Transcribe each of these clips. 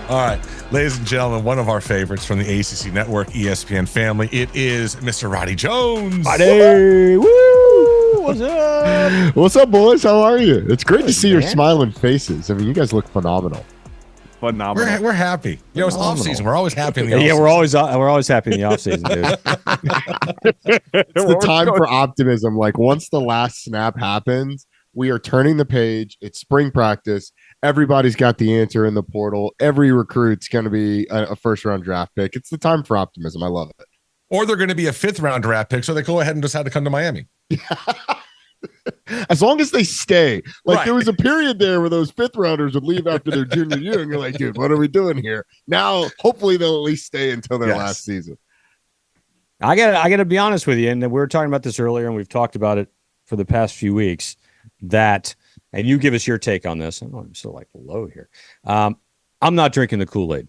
All right, ladies and gentlemen, one of our favorites from the ACC Network, ESPN family. It is Mr. Roddy Jones. Roddy, woo! What's up? What's up, boys? How are you? It's great to see man. your smiling faces. I mean, you guys look phenomenal. Phenomenal. We're happy. You know, it's off season. We're always happy in the off Yeah, season. we're always happy in the off season, dude. It's the time for optimism. Like once the last snap happens, we are turning the page. It's spring practice. Everybody's got the answer in the portal. Every recruit's going to be a first-round draft pick. It's the time for optimism. I love it. Or they're going to be a fifth-round draft pick, so they go ahead and decide to come to Miami. As long as they stay. Like Right. there was a period there where those fifth-rounders would leave after their junior year, and you're like, dude, what are we doing here? Now, hopefully they'll at least stay until their last season. I gotta be honest with you, and we were talking about this earlier, and we've talked about it for the past few weeks. And you give us your take on this. I'm still like low here. I'm not drinking the Kool-Aid.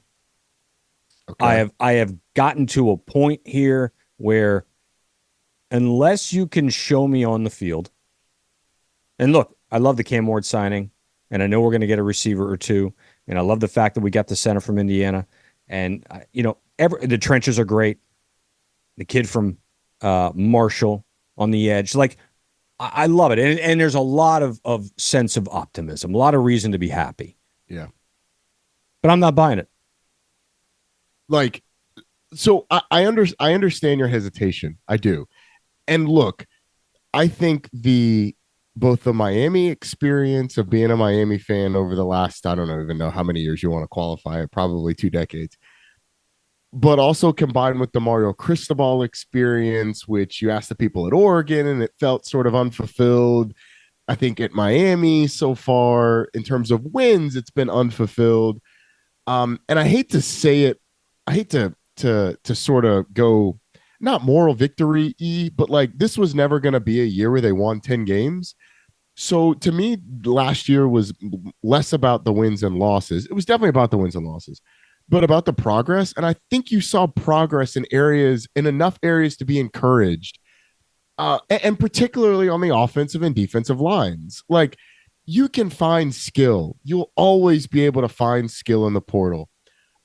Okay. I have gotten to a point here where unless you can show me on the field, and look, I love the Cam Ward signing, and I know we're going to get a receiver or two, and I love the fact that we got the center from Indiana, and the trenches are great. The kid from Marshall on the edge, like. I love it. And there's a lot of sense of optimism, a lot of reason to be happy. Yeah. But I'm not buying it. Like, so I understand your hesitation. I do. And look, I think both the Miami experience of being a Miami fan over the last, I don't even know how many years you want to qualify it, probably 2 decades. But also combined with the Mario Cristobal experience, which you asked the people at Oregon, and it felt sort of unfulfilled. I think at Miami so far, in terms of wins, it's been unfulfilled. And I hate to say it, I hate to sort of go not moral victory, but like this was never going to be a year where they won 10 games. So to me, last year was less about the wins and losses. It was definitely about the wins and losses, but about the progress. And I think you saw progress in enough areas to be encouraged. And particularly on the offensive and defensive lines. Like you can find skill. You'll always be able to find skill in the portal.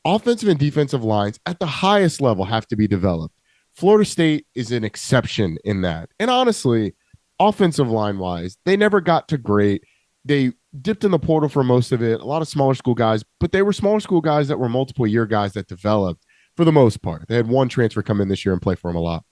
Offensive and defensive lines at the highest level have to be developed. Florida State is an exception in that. And honestly, offensive line wise, they never got to great. They dipped in the portal for most of it, a lot of smaller school guys, but they were smaller school guys that were multiple year guys that developed for the most part. They had one transfer come in this year and play for them a lot.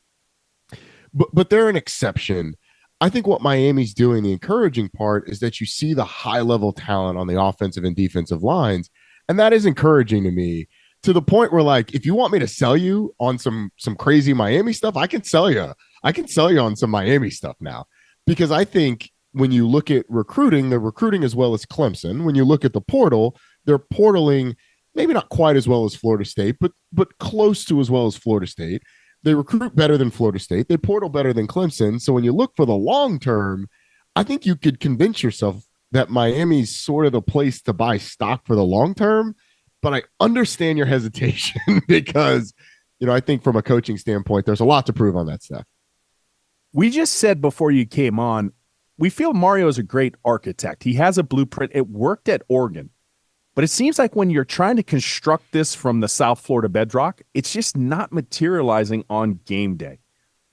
But they're an exception. I think what Miami's doing, the encouraging part, is that you see the high-level talent on the offensive and defensive lines, and that is encouraging to me to the point where, like, if you want me to sell you on some crazy Miami stuff, I can sell you. I can sell you on some Miami stuff now because I think when you look at recruiting, they're recruiting as well as Clemson. When you look at the portal, they're portaling maybe not quite as well as Florida State, but close to as well as Florida State. They recruit better than Florida State. They portal better than Clemson. So when you look for the long term, I think you could convince yourself that Miami's sort of the place to buy stock for the long term. But I understand your hesitation because, I think from a coaching standpoint, there's a lot to prove on that stuff. We just said before you came on, we feel Mario is a great architect. He has a blueprint. It worked at Oregon. But it seems like when you're trying to construct this from the South Florida bedrock, it's just not materializing on game day.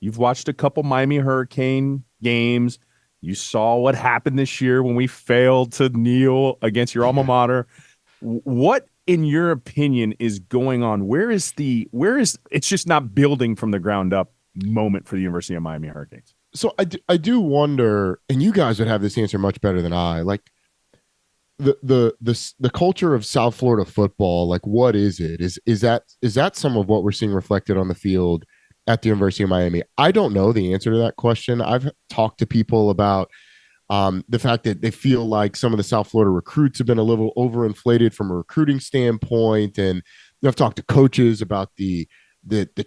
You've watched a couple Miami Hurricane games. You saw what happened this year when we failed to kneel against your alma mater. What, in your opinion, is going on? Where is it's just not building from the ground up moment for the University of Miami Hurricanes? So I do wonder, and you guys would have this answer much better than I, like, the culture of South Florida football, like what is it? Is that some of what we're seeing reflected on the field at the University of Miami? I don't know the answer to that question. I've talked to people about the fact that they feel like some of the South Florida recruits have been a little overinflated from a recruiting standpoint, and I've talked to coaches about the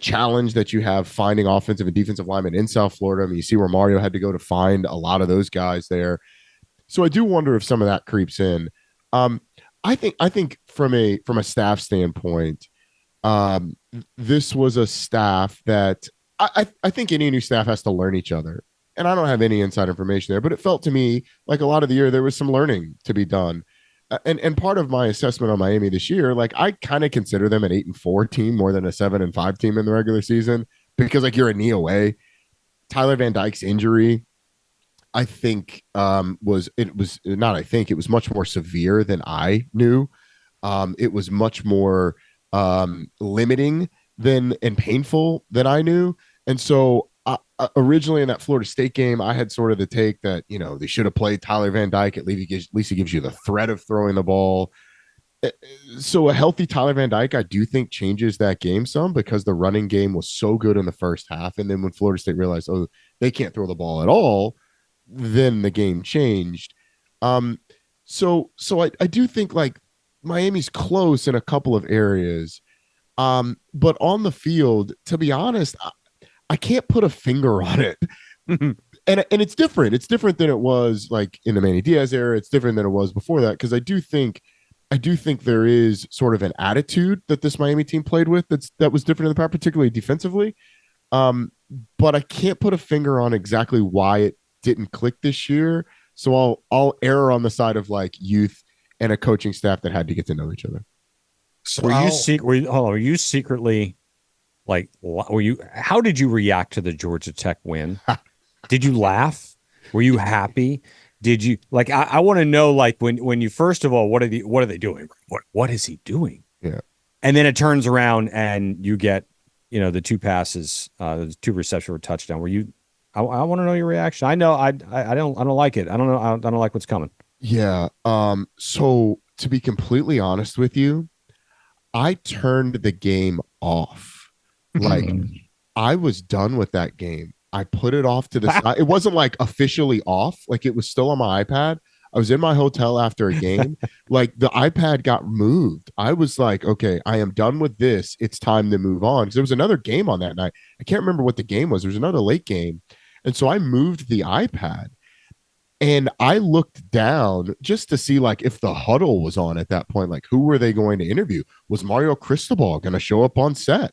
challenge that you have finding offensive and defensive linemen in South Florida. I mean, you see where Mario had to go to find a lot of those guys there. So I do wonder if some of that creeps in. I think from a staff standpoint, this was a staff that I think any new staff has to learn each other. And I don't have any inside information there, but it felt to me like a lot of the year there was some learning to be done. and part of my assessment on Miami this year, like I kind of consider them an 8-4 team more than a 7-5 team in the regular season because like you're a knee away. Tyler Van Dyke's injury, I think, was much more severe than I knew. It was much more limiting and painful than I knew. And so originally in that Florida State game, I had sort of the take that, they should have played Tyler Van Dyke. At least he gives you the threat of throwing the ball. So a healthy Tyler Van Dyke, I do think changes that game some because the running game was so good in the first half. And then when Florida State realized, they can't throw the ball at all, then the game changed. So I do think like Miami's close in a couple of areas. But on the field, to be honest, I can't put a finger on it. And it's different. It's different than it was like in the Manny Diaz era. It's different than it was before that. Cause I do think there is sort of an attitude that this Miami team played with that was different in the past, particularly defensively. But I can't put a finger on exactly why it didn't click this year. So I'll err on the side of like youth and a coaching staff that had to get to know each other. So were you secretly like, how did you react to the Georgia Tech win? Did you laugh? Were you happy? Did you like, I want to know, like when you, first of all, what are they doing? What is he doing? Yeah. And then it turns around and you get, the 2 passes, the 2 receptions for a touchdown. Were you, I want to know your reaction. I know I don't like it. I don't know. I don't like what's coming. Yeah. So to be completely honest with you, I turned the game off. Like I was done with that game. I put it off to the side. It wasn't like officially off. Like it was still on my iPad. I was in my hotel after a game. Like the iPad got moved. I was like, okay, I am done with this. It's time to move on. Because there was another game on that night. I can't remember what the game was. There was another late game. And so I moved the iPad and I looked down just to see like if the huddle was on at that point. Like who were they going to interview? Was Mario Cristobal going to show up on set?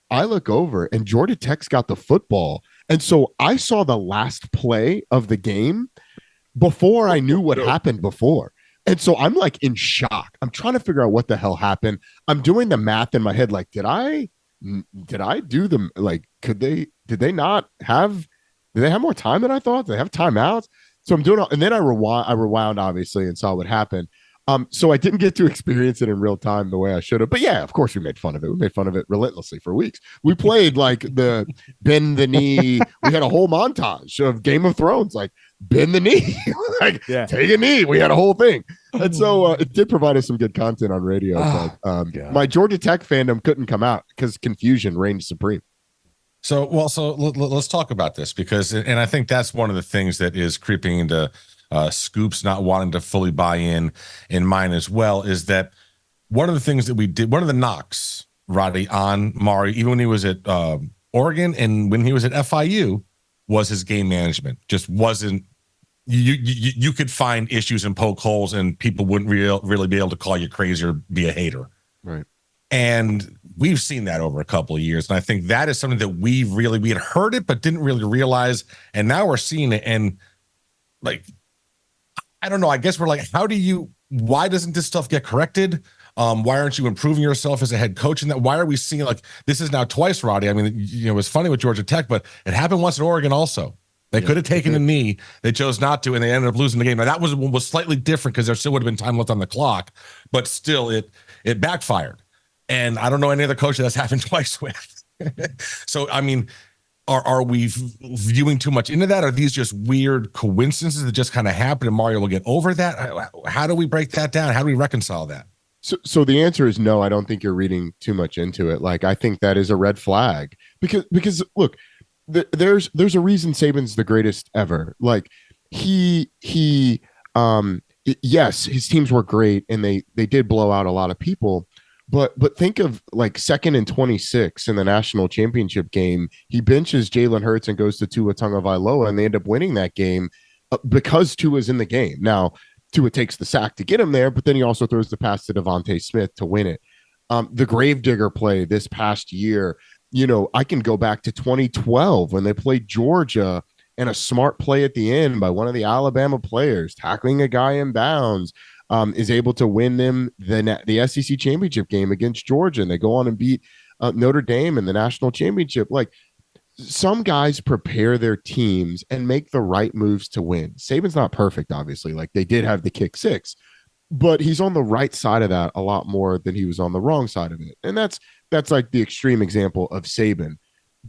I look over and Georgia Tech's got the football. And so I saw the last play of the game before I knew what happened before. And so I'm like in shock. I'm trying to figure out what the hell happened. I'm doing the math in my head. Like, did I do them? Like, did they have more time than I thought? Did they have timeouts? So I'm doing, and then I rewound obviously and saw what happened. So I didn't get to experience it in real time the way I should have. But yeah, of course we made fun of it. We made fun of it relentlessly for weeks. We played like the bend the knee. We had a whole montage of Game of Thrones, like bend the knee, like take a knee. We had a whole thing. And so it did provide us some good content on radio. But my Georgia Tech fandom couldn't come out because confusion reigned supreme. So let's talk about this because, and I think that's one of the things that is creeping into Scoops not wanting to fully buy in mine as well, is that one of the things that we did, one of the knocks, Roddy, on Mario, even when he was at Oregon and when he was at FIU, was his game management. Just wasn't, you could find issues and poke holes and people wouldn't really be able to call you crazy or be a hater. Right. And we've seen that over a couple of years. And I think that is something that we had heard it, but didn't really realize. And now we're seeing it. And like, I don't know. I guess we're like, why doesn't this stuff get corrected? Why aren't you improving yourself as a head coach? And that, why are we seeing like this is now twice, Roddy? I mean, it was funny with Georgia Tech, but it happened once at Oregon also. They could have taken a knee. They chose not to, and they ended up losing the game. Now that was slightly different because there still would have been time left on the clock, but still it backfired. And I don't know any other coach that's happened twice with. So, I mean, are we viewing too much into that? Are these just weird coincidences that just kind of happen and Mario will get over that? How do we break that down? How do we reconcile that? So the answer is no. I don't think you're reading too much into it. Like, I think that is a red flag because look, there's a reason Saban's the greatest ever. Like yes, his teams were great and they did blow out a lot of people. But think of like 2nd and 26 in the national championship game. He benches Jalen Hurts and goes to Tua Tagovailoa, and they end up winning that game because Tua's in the game. Now, Tua takes the sack to get him there, but then he also throws the pass to Devontae Smith to win it. The Gravedigger play this past year, I can go back to 2012 when they played Georgia and a smart play at the end by one of the Alabama players tackling a guy in bounds. is able to win them the SEC championship game against Georgia, and they go on and beat Notre Dame in the national championship. Like, some guys prepare their teams and make the right moves to win. Saban's not perfect, obviously. Like, they did have the kick six, but he's on the right side of that a lot more than he was on the wrong side of it. And that's like the extreme example of Saban.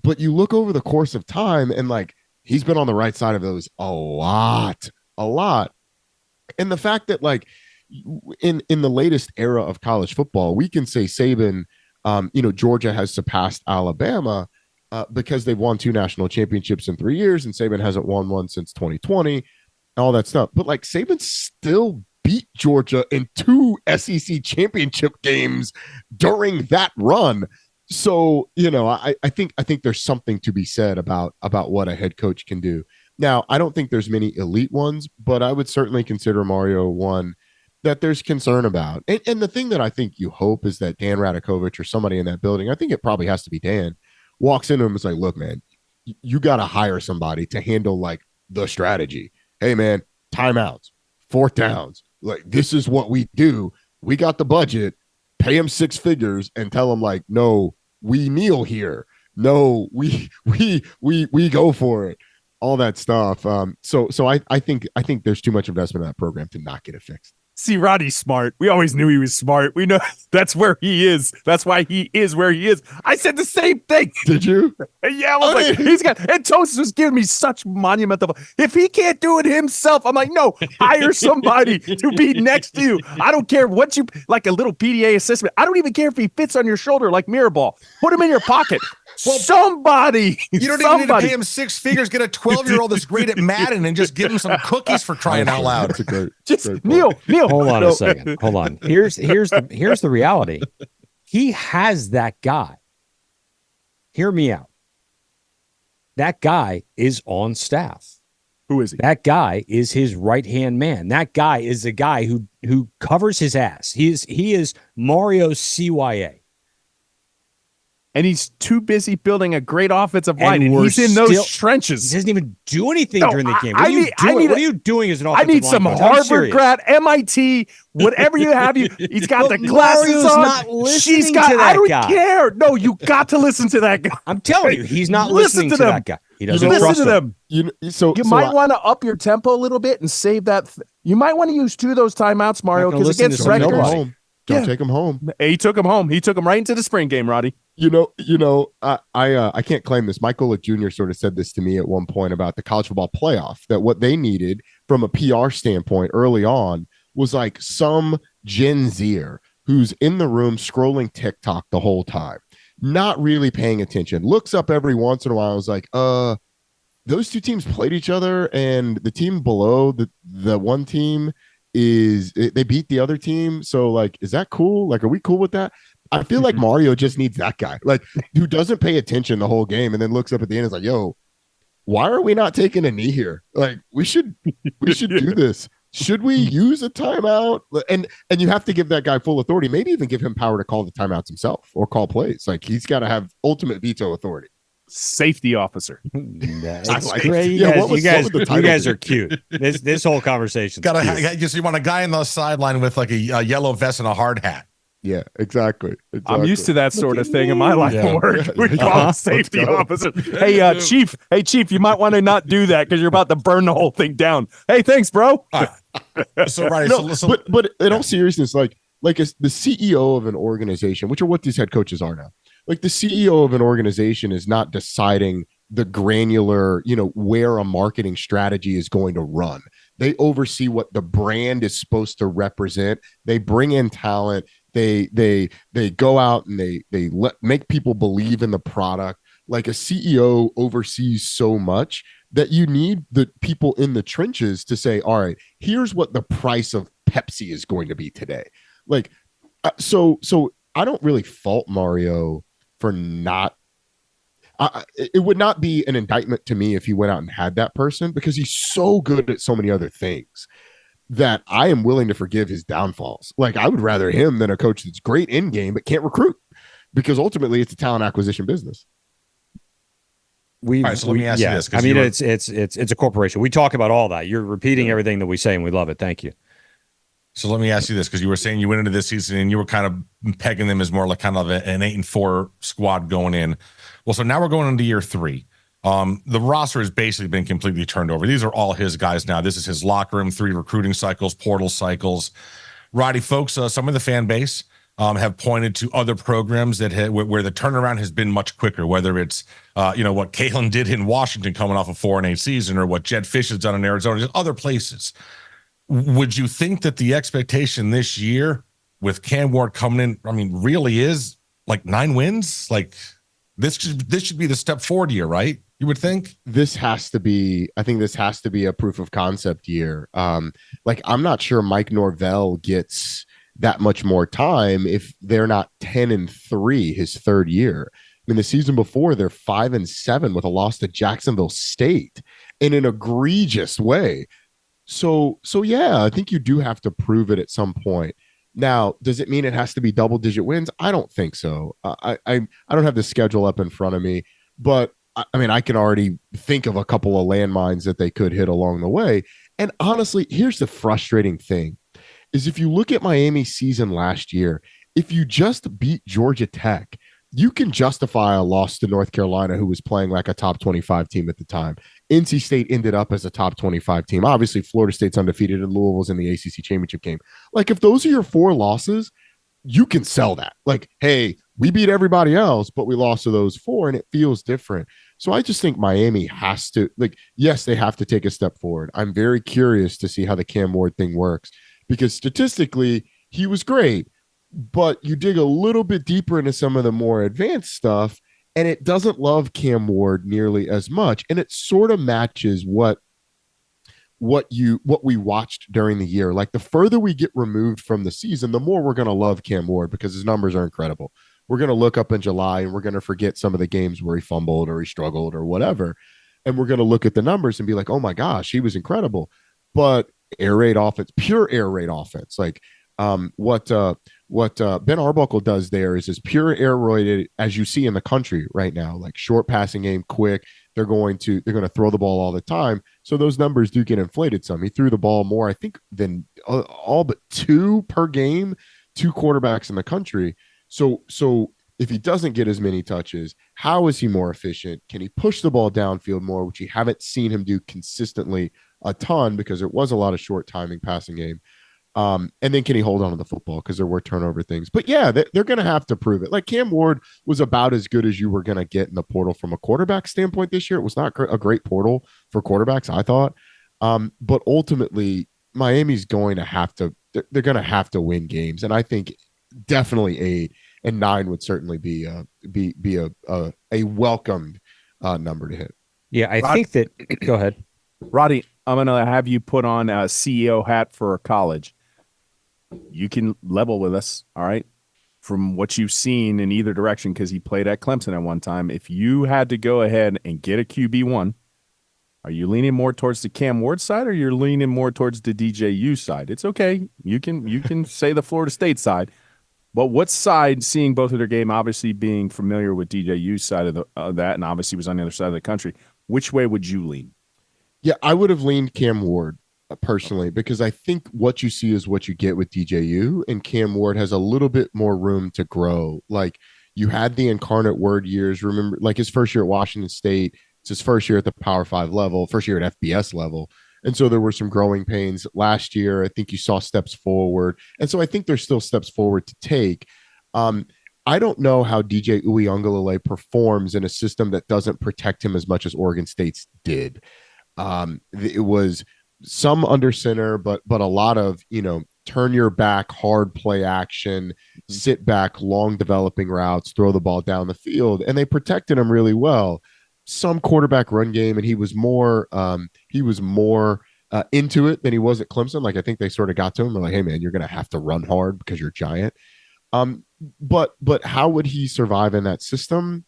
But you look over the course of time, and like, he's been on the right side of those a lot. And the fact that, like, in the latest era of college football, we can say Saban, Georgia has surpassed Alabama because they've won 2 national championships in 3 years, and Saban hasn't won one since 2020, all that stuff. But like, Saban still beat Georgia in 2 SEC championship games during that run. So, I think there's something to be said about what a head coach can do. Now, I don't think there's many elite ones, but I would certainly consider Mario one that there's concern about. And the thing that I think you hope is that Dan Radakovich or somebody in that building, I think it probably has to be Dan, walks into him and is like, look, man, you got to hire somebody to handle like the strategy. Hey, man, timeouts, 4th downs. Like, this is what we do. We got the budget. Pay him 6 figures and tell him, like, no, we kneel here. No, we go for it. All that stuff. So I think there's too much investment in that program to not get it fixed. See, Roddy's smart. We always knew he was smart. We know that's where he is. That's why he is where he is. I said the same thing. Did you? Yeah, I was like, he's got, and Toast was giving me such monumental. If he can't do it himself, I'm like, no, hire somebody to be next to you. I don't care what you, like a little PDA assessment. I don't even care if he fits on your shoulder like Mirrorball. Put him in your pocket. Well, somebody. You don't even need to pay him 6 figures. Get a 12-year-old that's great at Madden and just give him some cookies for crying out loud. That's a great, just Neil. Hold on a second. Hold on. Here's the reality. He has that guy. Hear me out. That guy is on staff. Who is he? That guy is his right-hand man. That guy is the guy who covers his ass. He is Mario's CYA. And he's too busy building a great offensive line. And he's in those trenches. He doesn't even do anything during the game. What are you doing as an offensive line? I need some Harvard grad, MIT, whatever you have. He's got the glasses Mario's on. Not listening to that I don't guy. care. No, you got to listen to that guy. I'm telling you, he's not listening to that guy. He doesn't trust them. You might want to up your tempo a little bit and save that. You might want to use 2 of those timeouts, Mario, because against Rutgers. Don't take him home. He took him home. He took him right into the spring game, Roddy. I can't claim this. Mike Golick Jr. sort of said this to me at one point about the college football playoff, that what they needed from a PR standpoint early on was like some Gen Zer who's in the room scrolling TikTok the whole time, not really paying attention, looks up every once in a while. I was like, those 2 teams played each other, and the team below the one team they beat the other team. So like, is that cool? Like, are we cool with that? I feel like Mario just needs that guy, like, who doesn't pay attention the whole game and then looks up at the end and is like, yo, why are we not taking a knee here? Like, we should do this. Should we use a timeout? And you have to give that guy full authority, maybe even give him power to call the timeouts himself or call plays. Like, he's got to have ultimate veto authority. Safety officer. That's great. You guys are cute. This whole conversation. You want a guy on the sideline with like a yellow vest and a hard hat. Yeah, exactly. I'm used to that sort of thing in my line of work. We call safety officer. Hey, Chief, you might want to not do that because you're about to burn the whole thing down. Hey, thanks, bro. So right. But in all seriousness, like as the CEO of an organization, which are what these head coaches are now. Like, the CEO of an organization is not deciding the granular, where a marketing strategy is going to run. They oversee what the brand is supposed to represent. They bring in talent. They go out and they make people believe in the product. Like, a CEO oversees so much that you need the people in the trenches to say, all right, here's what the price of Pepsi is going to be today. Like, so I don't really fault Mario for not. It would not be an indictment to me if he went out and had that person, because he's so good at so many other things that I am willing to forgive his downfalls. Like, I would rather him than a coach that's great in game but can't recruit, because ultimately it's a talent acquisition business. All right, so let me ask you this. I mean, it's a corporation. We talk about all that. You're repeating everything that we say, and we love it. Thank you. So let me ask you this, because you were saying you went into this season and you were kind of pegging them as more like kind of an 8-4 squad going in. Well, so now we're going into year 3. The roster has basically been completely turned over. These are all his guys now. This is his locker room, 3 recruiting cycles, portal cycles. Roddy, folks, some of the fan base have pointed to other programs that where the turnaround has been much quicker, whether it's what Kalen did in Washington coming off a 4-8 season, or what Jed Fish has done in Arizona, just other places. Would you think that the expectation this year with Cam Ward coming in, I mean, really is like 9 wins? Like this should be the step forward year, right? You would think I think this has to be a proof of concept year. Like I'm not sure Mike Norvell gets that much more time if they're not 10-3 his 3rd year. I mean, the season before they're 5-7 with a loss to Jacksonville State in an egregious way. So yeah, I think you do have to prove it at some point. Now, does it mean it has to be double-digit wins? I don't think so. I don't have the schedule up in front of me, but I mean, I can already think of a couple of landmines that they could hit along the way. And honestly, here's the frustrating thing, is if you look at Miami's season last year, if you just beat Georgia Tech, you can justify a loss to North Carolina, who was playing like a top 25 team at the time. NC State ended up as a top 25 team. Obviously, Florida State's undefeated and Louisville's in the ACC championship game. Like, if those are your 4 losses, you can sell that. Like, hey, we beat everybody else, but we lost to those 4, and it feels different. So I just think Miami has to, yes, they have to take a step forward. I'm very curious to see how the Cam Ward thing works, because statistically, he was great. But you dig a little bit deeper into some of the more advanced stuff, and it doesn't love Cam Ward nearly as much. And it sort of matches what we watched during the year. Like, the further we get removed from the season, the more we're going to love Cam Ward, because his numbers are incredible. We're going to look up in July and we're going to forget some of the games where he fumbled or he struggled or whatever. And we're going to look at the numbers and be like, oh my gosh, he was incredible. But air raid offense, pure air raid offense, like what Ben Arbuckle does there is as pure air raid as you see in the country right now, like short passing game, quick. They're going to throw the ball all the time. So those numbers do get inflated some. He threw the ball more, I think, than all but 2 per game, 2 quarterbacks in the country. So if he doesn't get as many touches, how is he more efficient? Can he push the ball downfield more, which you haven't seen him do consistently a ton, because there was a lot of short timing passing game. And then can he hold on to the football, because there were turnover things. But yeah, they're going to have to prove it. Like, Cam Ward was about as good as you were going to get in the portal from a quarterback standpoint this year. It was not a great portal for quarterbacks, I thought. But ultimately, Miami's going to have to – they're going to have to win games. And I think definitely 8 and 9 would certainly be a welcomed number to hit. Yeah, I think that – go ahead. Roddy, I'm going to have you put on a CEO hat for a college. You can level with us, all right, from what you've seen in either direction, because he played at Clemson at one time. If you had to go ahead and get a QB1, are you leaning more towards the Cam Ward side, or you're leaning more towards the DJU side? It's okay. You can say the Florida State side. But what side, seeing both of their game, obviously being familiar with DJU's side of that, and obviously was on the other side of the country, which way would you lean? Yeah, I would have leaned Cam Ward personally, because I think what you see is what you get with DJU, and Cam Ward has a little bit more room to grow. Like, you had the incarnate word years. Remember, like, his first year at Washington State, it's his first year at the Power 5 level, first year at FBS level. And so there were some growing pains last year. I think you saw steps forward. And so I think there's still steps forward to take. I don't know how DJ Uiagalean performs in a system that doesn't protect him as much as Oregon State's did. It was some under center, but a lot of, turn your back, hard play action, sit back, long developing routes, throw the ball down the field. And they protected him really well. Some quarterback run game, and he was more into it than he was at Clemson. Like, I think they sort of got to him. They're like, hey man, you're going to have to run hard because you're giant. But how would he survive in that system?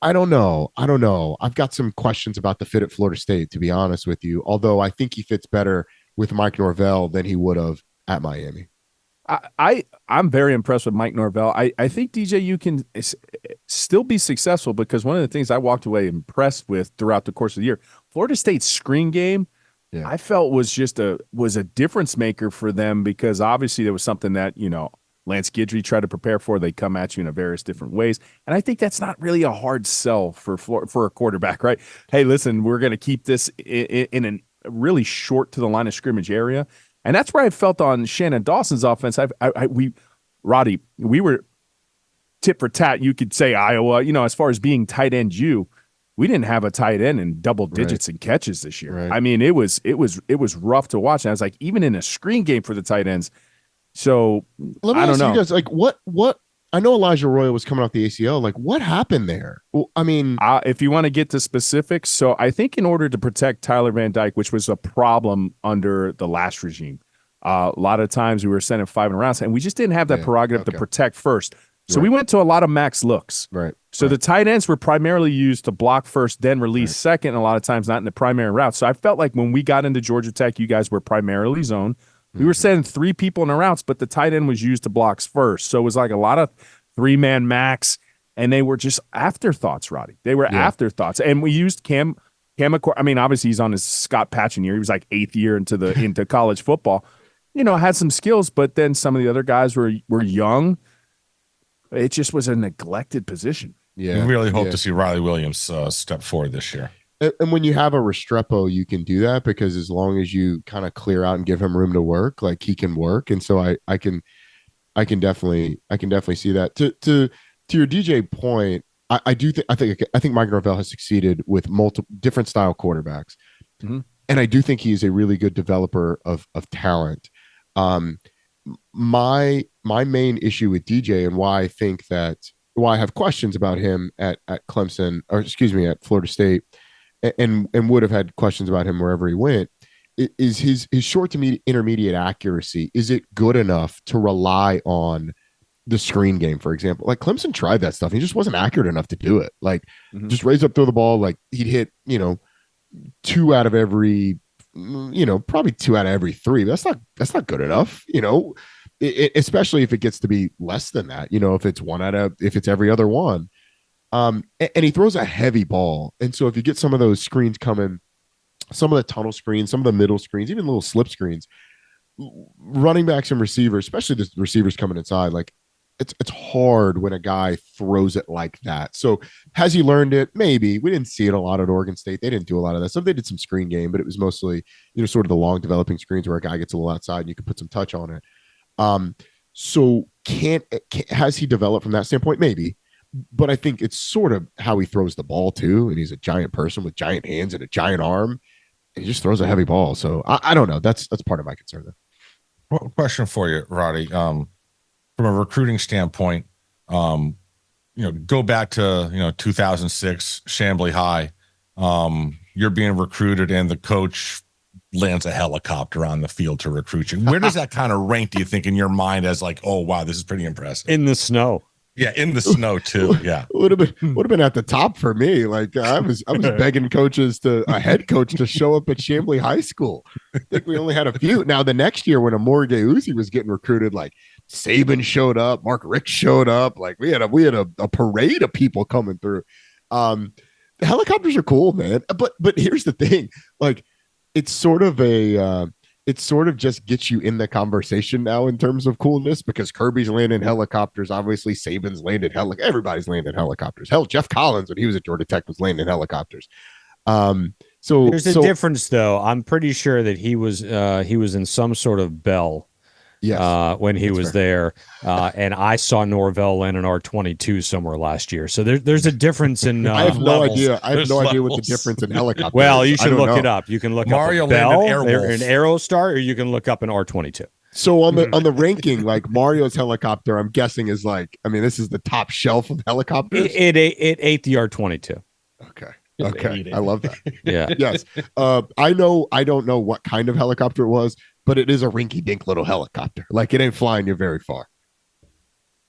I don't know. I've got some questions about the fit at Florida State, to be honest with you, although I think he fits better with Mike Norvell than he would have at Miami. I'm very impressed with Mike Norvell. I think DJU can still be successful, because one of the things I walked away impressed with throughout the course of the year, Florida State's screen game I felt was a difference maker for them, because obviously there was something that, Lance Guidry tried to prepare for. They come at you in various different ways. And I think that's not really a hard sell for a quarterback, right? Hey, listen, we're going to keep this in a really short to the line of scrimmage area. And that's where I felt on Shannon Dawson's offense. Roddy, we were tit for tat. You could say Iowa, as far as being tight end, we didn't have a tight end in double digits in catches this year. Right. I mean, it was rough to watch. And I was like, even in a screen game for the tight ends. So Let me I don't ask know. you guys, like, what? I know Elijah Royal was coming off the ACL. Like, what happened there? Well, I mean, if you want to get to specifics, so I think in order to protect Tyler Van Dyke, which was a problem under the last regime, a lot of times we were sending 5 in rounds, and we just didn't have that prerogative to protect first. So we went to a lot of max looks. Right. So the tight ends were primarily used to block first, then release second, and a lot of times not in the primary route. So I felt like when we got into Georgia Tech, you guys were primarily zone. We were sending 3 people in the routes, but the tight end was used to blocks first. So it was like a lot of 3-man max, and they were just afterthoughts, Roddy. They were afterthoughts. And we used Cam. I mean, obviously he's on his Scott Patchen year. He was like 8th year into college football. Had some skills, but then some of the other guys were young. It just was a neglected position. Yeah, we really hope to see Riley Williams step forward this year. And when you have a Restrepo, you can do that, because as long as you kind of clear out and give him room to work, like, he can work. And so I can definitely see that. To your DJ point, I think Mike Norvell has succeeded with multiple different style quarterbacks, and I do think he is a really good developer of talent. My main issue with DJ, and why I have questions about him at Clemson, or excuse me, at Florida State, and would have had questions about him wherever he went, is his short to intermediate accuracy. Is it good enough to rely on the screen game, for example? Like, Clemson tried that stuff. He just wasn't accurate enough to do it. Like, just raise up, throw the ball. Like, he'd hit, 2 out of every, probably 2 out of every 3. That's not good enough, especially if it gets to be less than that, if it's every other one. And he throws a heavy ball. And so if you get some of those screens coming, some of the tunnel screens, some of the middle screens, even little slip screens, running backs and receivers, especially the receivers coming inside, like, it's hard when a guy throws it like that. So has he learned it? Maybe. We didn't see it a lot at Oregon State. They didn't do a lot of that stuff. They did some screen game, but it was mostly, sort of the long developing screens where a guy gets a little outside and you can put some touch on it. So has he developed from that standpoint? Maybe. But I think it's sort of how he throws the ball too. And he's a giant person with giant hands and a giant arm. And he just throws a heavy ball. So I don't know. That's part of my concern there. Well, question for you, Roddy. From a recruiting standpoint, go back to 2006, Chambly High. You're being recruited, and the coach lands a helicopter on the field to recruit you. Where does that kind of rank, do you think, in your mind as like, oh wow, this is pretty impressive? In the snow. Yeah, in the snow too. Yeah, would have been at the top for me. Like, I was begging a head coach to show up at Chambly High School. I think we only had a few. Now the next year when Amore Uzi was getting recruited, like, Saban showed up, Mark Richt showed up. Like, we had a parade of people coming through. The helicopters are cool, man. But here's the thing, like, it's sort of just gets you in the conversation now in terms of coolness, because Kirby's landing helicopters. Obviously, Saban's landed everybody's landed helicopters. Hell, Jeff Collins, when he was at Georgia Tech, was landing helicopters. So there's a difference, though. I'm pretty sure that he was in some sort of Bell. Yes, when he was there, and I saw Norvell land an R-22 somewhere last year. So there's a difference in. I have no levels. idea. I have There's no idea what levels. the difference in helicopters. Well, you is. should look it up. You can look Mario up a Bell, landed Airwolf. an Aerostar, or you can look up an R-22. So on the ranking, like, Mario's helicopter, I'm guessing is like, I mean, this is the top shelf of helicopters. It ate the R-22. Okay. I love that. Yeah. Yes. I don't know what kind of helicopter it was, but it is a rinky-dink little helicopter. Like, it ain't flying you very far.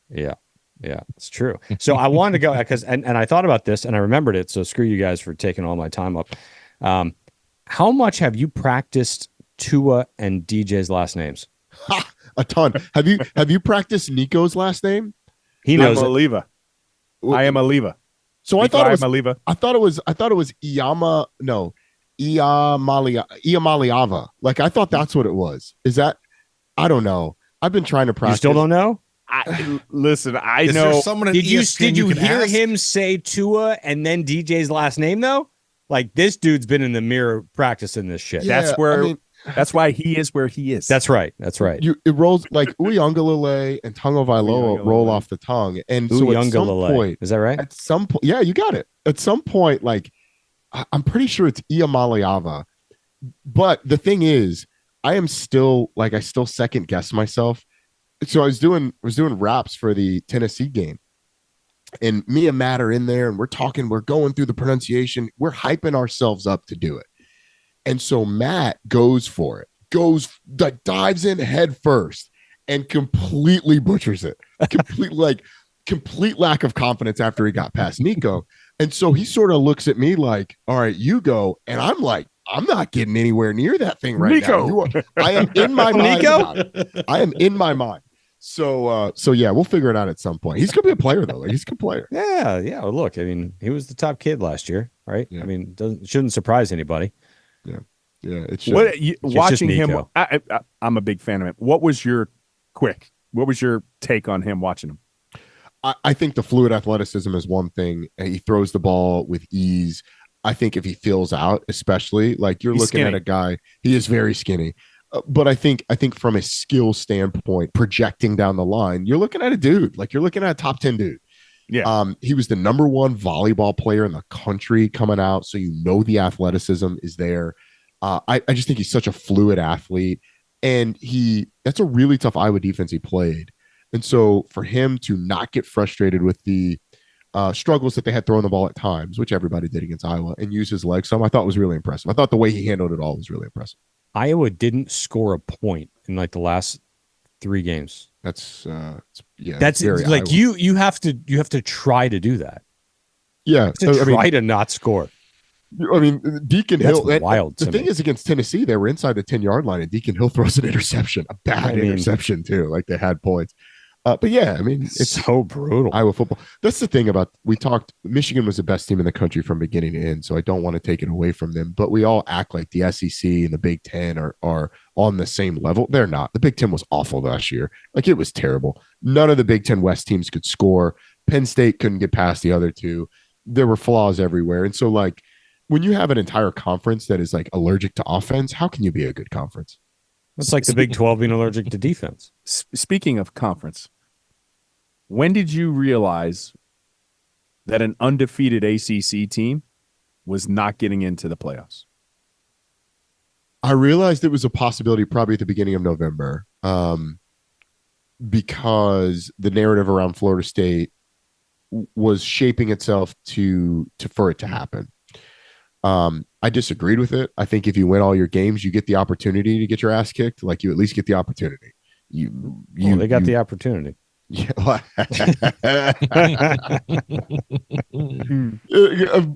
Yeah, it's true. So I wanted to go because, and I thought about this and I remembered it. So screw you guys for taking all my time up. How much have you practiced Tua and DJ's last names? A ton. Have you practiced Nico's last name? He knows I'm it. Oliva. I am Oliva. So I thought it was Oliva. I thought it was Iamaliava. Like I thought that's what it was. Is that? I don't know. I've been trying to practice. You still don't know? Listen, I Is know. there someone at Did you ESPN hear can ask? him say Tua and then DJ's last name though? Like this dude's been in the mirror practicing this shit. Yeah, That's where. I mean, that's why he is where he is. That's right. That's right. It rolls like Uiagalean and Tagovailoa roll off the tongue, and so at some point, is that right? At some point, yeah, you got it. At some point, like I'm pretty sure it's Iamaliava, but the thing is, I still second guess myself. So I was doing raps for the Tennessee game, and me and Matt are in there, and we're going through the pronunciation, we're hyping ourselves up to do it. And so Matt goes for it, dives in head first and completely butchers it. Complete lack of confidence after he got past Nico. And so he sort of looks at me like, all right, you go. And I'm like, I'm not getting anywhere near that thing right Nico. now. I am in my mind. Nico? I am in my mind. So yeah, we'll figure it out at some point. He's gonna be a player though. Like, he's a good player. Yeah. Well, look, I mean, he was the top kid last year, right? Yeah. I mean, shouldn't surprise anybody. Yeah, it's watching him. Nico. I'm a big fan of him. What was your take on him watching him? I think the fluid athleticism is one thing. He throws the ball with ease. I think if he feels out, especially like he's looking at a guy, he is very skinny. But I think from a skill standpoint, projecting down the line, you're looking at a dude. Like you're looking at a top 10 dude. Yeah. He was the number 1 volleyball player in the country coming out, so the athleticism is there. I just think he's such a fluid athlete, and that's a really tough Iowa defense he played. And so for him to not get frustrated with the struggles that they had throwing the ball at times, which everybody did against Iowa, and use his legs some, I thought was really impressive. I thought the way he handled it all was really impressive. Iowa didn't score a point in like the last 3 games. That's very like Iowa. You have to try to do that. Yeah, to not score. I mean, Deacon That's Hill. wild. The thing is, against Tennessee, they were inside the 10-yard line, and Deacon Hill throws an interception, a bad interception too. Like they had points. But yeah, I mean, it's so brutal. Iowa football. That's the thing about Michigan was the best team in the country from beginning to end, so I don't want to take it away from them. But we all act like the SEC and the Big Ten are on the same level. They're not. The Big Ten was awful last year. Like it was terrible. None of the Big Ten West teams could score. Penn State couldn't get past the other two. There were flaws everywhere. And so like when you have an entire conference that is like allergic to offense, how can you be a good conference? It's like the Big 12 being allergic to defense. Speaking of conference, when did you realize that an undefeated ACC team was not getting into the playoffs? I realized it was a possibility probably at the beginning of November, because the narrative around Florida State was shaping itself for it to happen. I disagreed with it. I think if you win all your games, you get the opportunity to get your ass kicked. Like you at least get the opportunity. They got the opportunity. Yeah.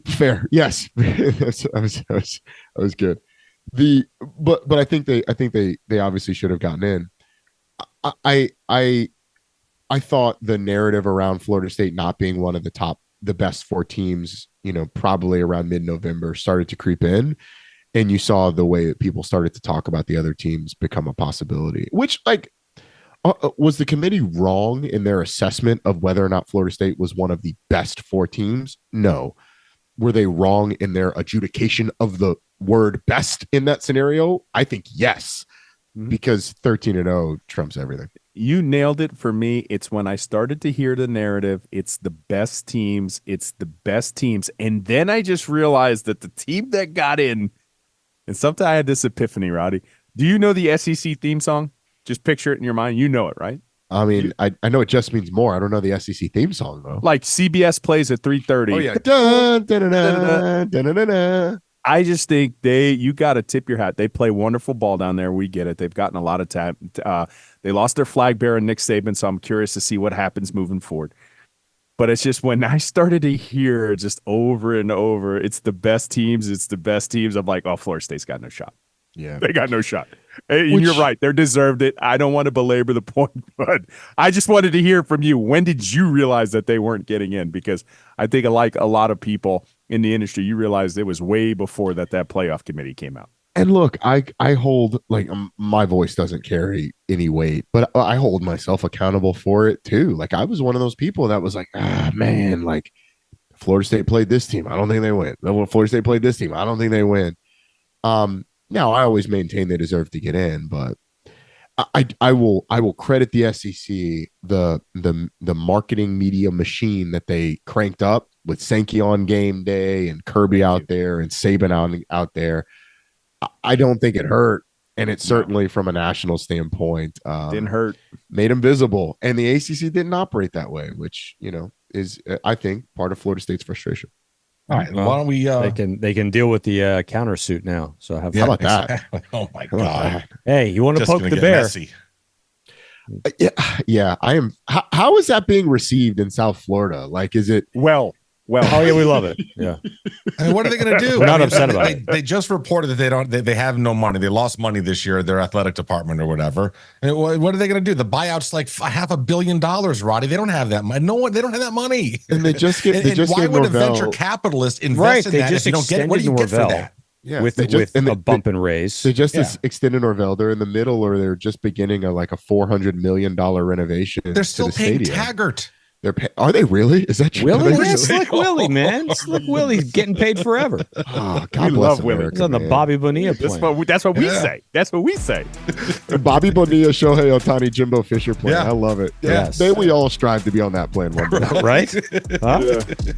Fair. Yes. That was good. But I think they obviously should have gotten in. I thought the narrative around Florida State not being one of the best 4 teams, probably around mid-November started to creep in, and you saw the way that people started to talk about the other teams become a possibility, which was the committee wrong in their assessment of whether or not Florida State was one of the best 4 teams? No. Were they wrong in their adjudication of the word best in that scenario? I think yes, because 13-0 trumps everything. You nailed it for me. It's when I started to hear the narrative, it's the best teams. And then I just realized that the team that got in, and sometimes I had this epiphany, Roddy. Do you know the SEC theme song? Just picture it in your mind. You know it, right? I mean, I know it just means more. I don't know the SEC theme song, though. Like CBS plays at 3:30. Oh, yeah. Dun, dun, dun, dun, dun, dun, dun, dun. I just think you got to tip your hat. They play wonderful ball down there. We get it. They've gotten a lot of time. They lost their flag bearer, Nick Saban, so I'm curious to see what happens moving forward. But it's just when I started to hear just over and over, it's the best teams. I'm like, oh, Florida State's got no shot. Yeah. They got no shot. And you're right. They deserved it. I don't want to belabor the point, but I just wanted to hear from you. When did you realize that they weren't getting in? Because I think like a lot of people, in the industry, you realize it was way before that playoff committee came out. And look, I hold like my voice doesn't carry any weight, but I hold myself accountable for it too. Like I was one of those people that was like, man, like Florida State played this team, I don't think they win. Florida State played this team, I don't think they win. Now I always maintain they deserve to get in, but I will credit the SEC the marketing media machine that they cranked up with Sankey on game day and Kirby out there and Saban out there. I don't think it hurt, and it certainly from a national standpoint didn't hurt. Made them visible, and the ACC didn't operate that way, which is I think part of Florida State's frustration. All right, why don't we? They can deal with the countersuit now. So how about that? Exactly. Oh my God! Hey, you want to poke the bear? Messy. Yeah, I am. How is that being received in South Florida? Like, is it well? Oh yeah, we love it. Yeah. I mean, what are they going to do? We're not upset about it. They just reported that they have no money. They lost money this year, their athletic department or whatever. And what are they going to do? The buyout's like $500 million, Roddy. They don't have that money. No one. They don't have that money. And they just get. Why would a venture capitalist invest in that if you don't get what do you get for that? Yeah, with a bump and raise. They just extended Norvell. They're in the middle, or they're just beginning a $400 million renovation. They're still paying stadium. Taggart. Are they really? Is that true? Willie? Yeah, Slick Willie, man. Slick Willie's getting paid forever. Oh, God bless Willie. He's on the Bobby Bonilla plan. That's what we say. That's what we say. Bobby Bonilla, Shohei Ohtani, Jimbo Fisher plan. Yeah. I love it. Yes. May we all strive to be on that plan one day. Right? Huh? Yeah.